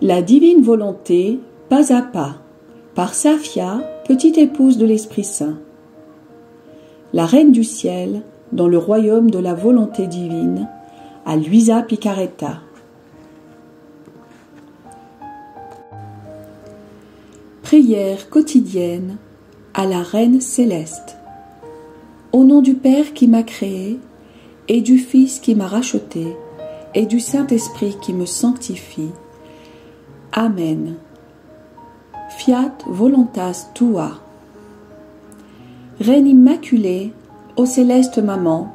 La divine volonté, pas à pas, par Safia, petite épouse de l'Esprit Saint. La Reine du Ciel, dans le royaume de la volonté divine, à Luisa Picaretta. Prière quotidienne à la Reine céleste. Au nom du Père qui m'a créé, et du Fils qui m'a racheté, et du Saint-Esprit qui me sanctifie. Amen. Fiat voluntas tua. Reine immaculée, ô céleste maman,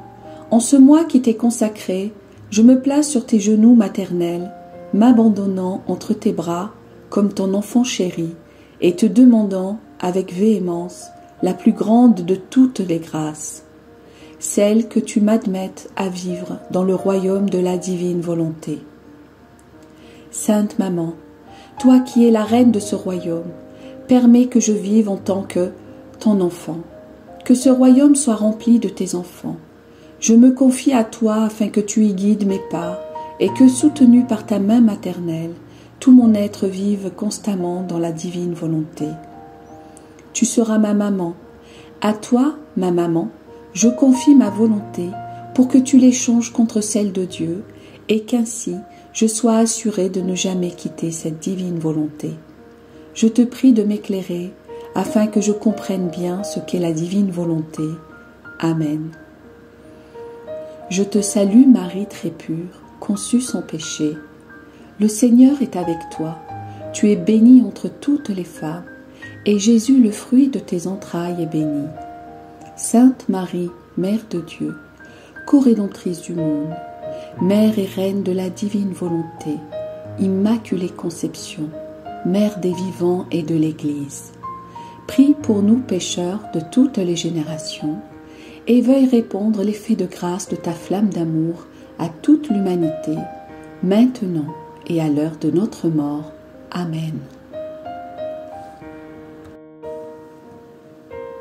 en ce mois qui t'est consacré, je me place sur tes genoux maternels, m'abandonnant entre tes bras comme ton enfant chéri, et te demandant avec véhémence la plus grande de toutes les grâces, celle que tu m'admettes à vivre dans le royaume de la divine volonté. Sainte Maman, toi qui es la reine de ce royaume, permets que je vive en tant que ton enfant, que ce royaume soit rempli de tes enfants. Je me confie à toi afin que tu y guides mes pas et que, soutenu par ta main maternelle, tout mon être vive constamment dans la divine volonté. Tu seras ma maman. À toi, ma maman, je confie ma volonté pour que tu l'échanges contre celle de Dieu et qu'ainsi je sois assurée de ne jamais quitter cette divine volonté. Je te prie de m'éclairer afin que je comprenne bien ce qu'est la divine volonté. Amen. Je te salue Marie très pure, conçue sans péché. Le Seigneur est avec toi. Tu es bénie entre toutes les femmes, et Jésus, le fruit de tes entrailles, est béni. Sainte Marie, Mère de Dieu, co-rédemptrice du monde, Mère et Reine de la divine volonté, Immaculée Conception, Mère des vivants et de l'Église, prie pour nous pécheurs de toutes les générations, et veuille répandre l'effet de grâce de ta flamme d'amour à toute l'humanité, maintenant et à l'heure de notre mort. Amen.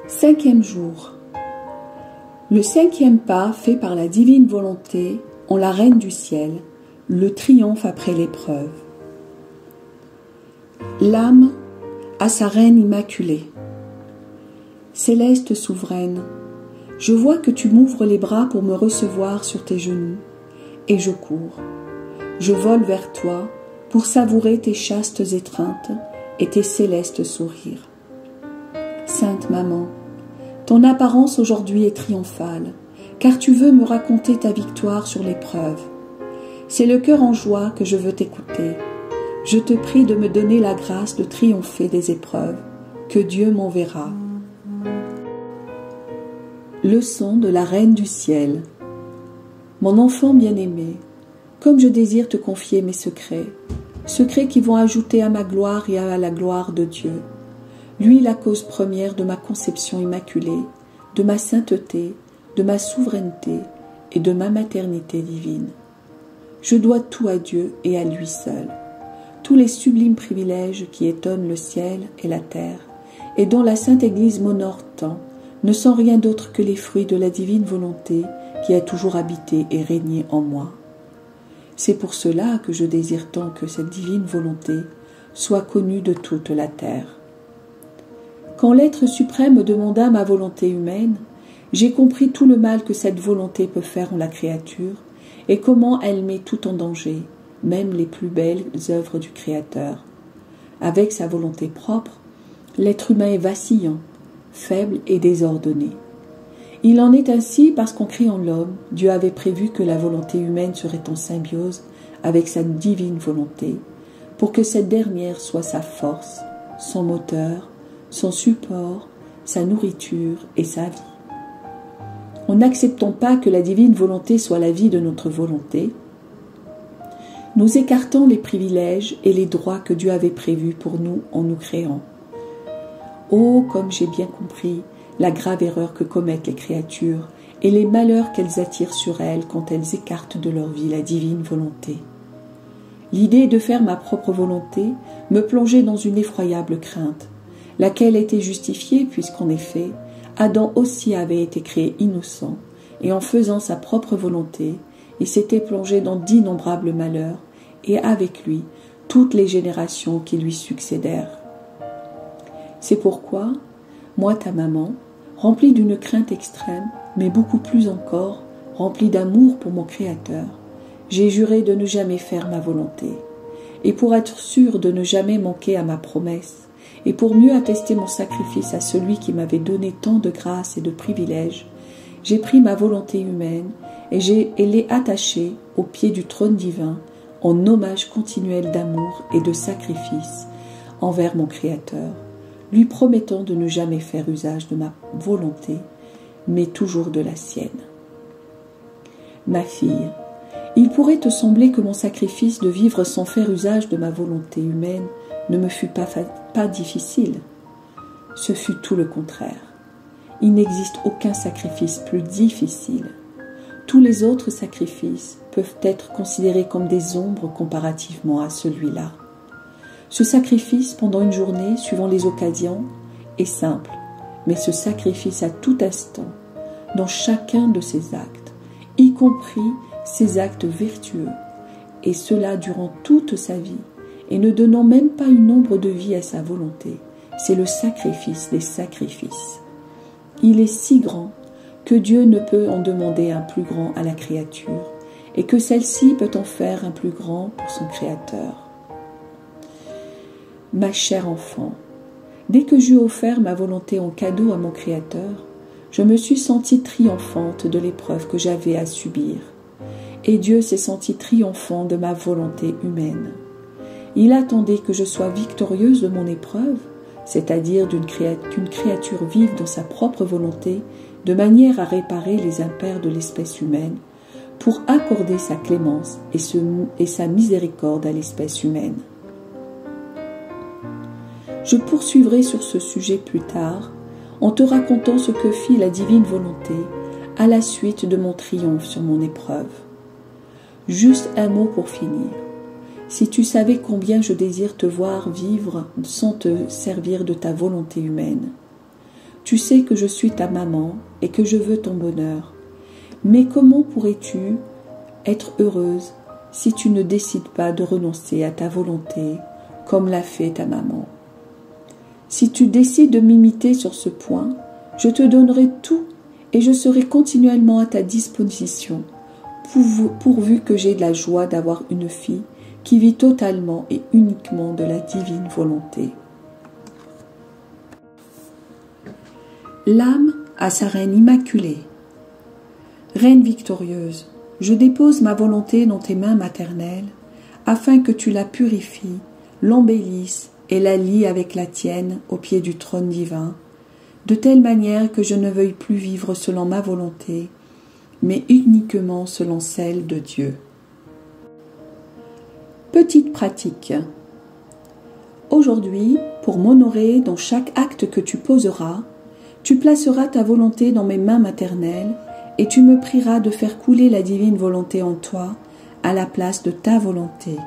5e jour. Le 5e pas fait par la divine volonté en la Reine du Ciel, le triomphe après l'épreuve. L'âme à sa Reine immaculée. Céleste souveraine, je vois que tu m'ouvres les bras pour me recevoir sur tes genoux, et je cours. Je vole vers toi pour savourer tes chastes étreintes et tes célestes sourires. Sainte Maman, ton apparence aujourd'hui est triomphale, car tu veux me raconter ta victoire sur l'épreuve. C'est le cœur en joie que je veux t'écouter. Je te prie de me donner la grâce de triompher des épreuves, que Dieu m'enverra. Leçon de la Reine du Ciel. Mon enfant bien-aimé, comme je désire te confier mes secrets, secrets qui vont ajouter à ma gloire et à la gloire de Dieu, lui la cause première de ma conception immaculée, de ma sainteté, de ma souveraineté et de ma maternité divine. Je dois tout à Dieu et à lui seul. Tous les sublimes privilèges qui étonnent le ciel et la terre, et dont la Sainte Église m'honore tant, ne sont rien d'autre que les fruits de la divine volonté qui a toujours habité et régné en moi. C'est pour cela que je désire tant que cette divine volonté soit connue de toute la terre. Quand l'être suprême demanda ma volonté humaine, j'ai compris tout le mal que cette volonté peut faire en la créature et comment elle met tout en danger, même les plus belles œuvres du Créateur. Avec sa volonté propre, l'être humain est vacillant, faible et désordonné. Il en est ainsi parce qu'en créant l'homme, Dieu avait prévu que la volonté humaine serait en symbiose avec sa divine volonté, pour que cette dernière soit sa force, son moteur, son support, sa nourriture et sa vie. En n'acceptant pas que la divine volonté soit la vie de notre volonté, nous écartons les privilèges et les droits que Dieu avait prévus pour nous en nous créant. Oh, comme j'ai bien compris la grave erreur que commettent les créatures et les malheurs qu'elles attirent sur elles quand elles écartent de leur vie la divine volonté. L'idée de faire ma propre volonté me plongeait dans une effroyable crainte, laquelle était justifiée puisqu'en effet, Adam aussi avait été créé innocent, et en faisant sa propre volonté, il s'était plongé dans d'innombrables malheurs, et avec lui, toutes les générations qui lui succédèrent. C'est pourquoi, moi ta maman, remplie d'une crainte extrême, mais beaucoup plus encore, remplie d'amour pour mon Créateur, j'ai juré de ne jamais faire ma volonté. Et pour être sûr de ne jamais manquer à ma promesse, et pour mieux attester mon sacrifice à celui qui m'avait donné tant de grâce et de privilèges, j'ai pris ma volonté humaine et l'ai attachée au pied du trône divin en hommage continuel d'amour et de sacrifice envers mon Créateur, lui promettant de ne jamais faire usage de ma volonté, mais toujours de la sienne. Ma fille, il pourrait te sembler que mon sacrifice de vivre sans faire usage de ma volonté humaine ne me fut pas difficile. Ce fut tout le contraire. Il n'existe aucun sacrifice plus difficile. Tous les autres sacrifices peuvent être considérés comme des ombres comparativement à celui-là. Ce sacrifice pendant une journée, suivant les occasions, est simple, mais ce sacrifice à tout instant, dans chacun de ses actes, y compris ses actes vertueux, et cela durant toute sa vie, et ne donnant même pas une ombre de vie à sa volonté, c'est le sacrifice des sacrifices. Il est si grand que Dieu ne peut en demander un plus grand à la créature, et que celle-ci peut en faire un plus grand pour son Créateur. Ma chère enfant, dès que j'eus offert ma volonté en cadeau à mon Créateur, je me suis sentie triomphante de l'épreuve que j'avais à subir. Et Dieu s'est senti triomphant de ma volonté humaine. Il attendait que je sois victorieuse de mon épreuve, c'est-à-dire qu'une créature vive dans sa propre volonté, de manière à réparer les impairs de l'espèce humaine, pour accorder sa clémence et sa miséricorde à l'espèce humaine. Je poursuivrai sur ce sujet plus tard, en te racontant ce que fit la divine volonté à la suite de mon triomphe sur mon épreuve. Juste un mot pour finir. Si tu savais combien je désire te voir vivre sans te servir de ta volonté humaine. Tu sais que je suis ta maman et que je veux ton bonheur. Mais comment pourrais-tu être heureuse si tu ne décides pas de renoncer à ta volonté comme l'a fait ta maman? Si tu décides de m'imiter sur ce point, je te donnerai tout et je serai continuellement à ta disposition, pourvu que j'ai de la joie d'avoir une fille qui vit totalement et uniquement de la divine volonté. L'âme à sa reine immaculée. Reine victorieuse, je dépose ma volonté dans tes mains maternelles, afin que tu la purifies, l'embellisses et la lie avec la tienne au pied du trône divin, de telle manière que je ne veuille plus vivre selon ma volonté, mais uniquement selon celle de Dieu. Petite pratique. Aujourd'hui, pour m'honorer dans chaque acte que tu poseras, tu placeras ta volonté dans mes mains maternelles et tu me prieras de faire couler la divine volonté en toi à la place de ta volonté.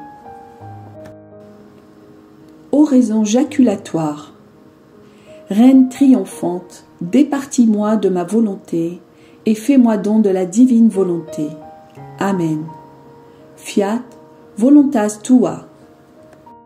Oraison jaculatoire. Reine triomphante, départis-moi de ma volonté et fais-moi don de la divine volonté. Amen. Fiat voluntas tua.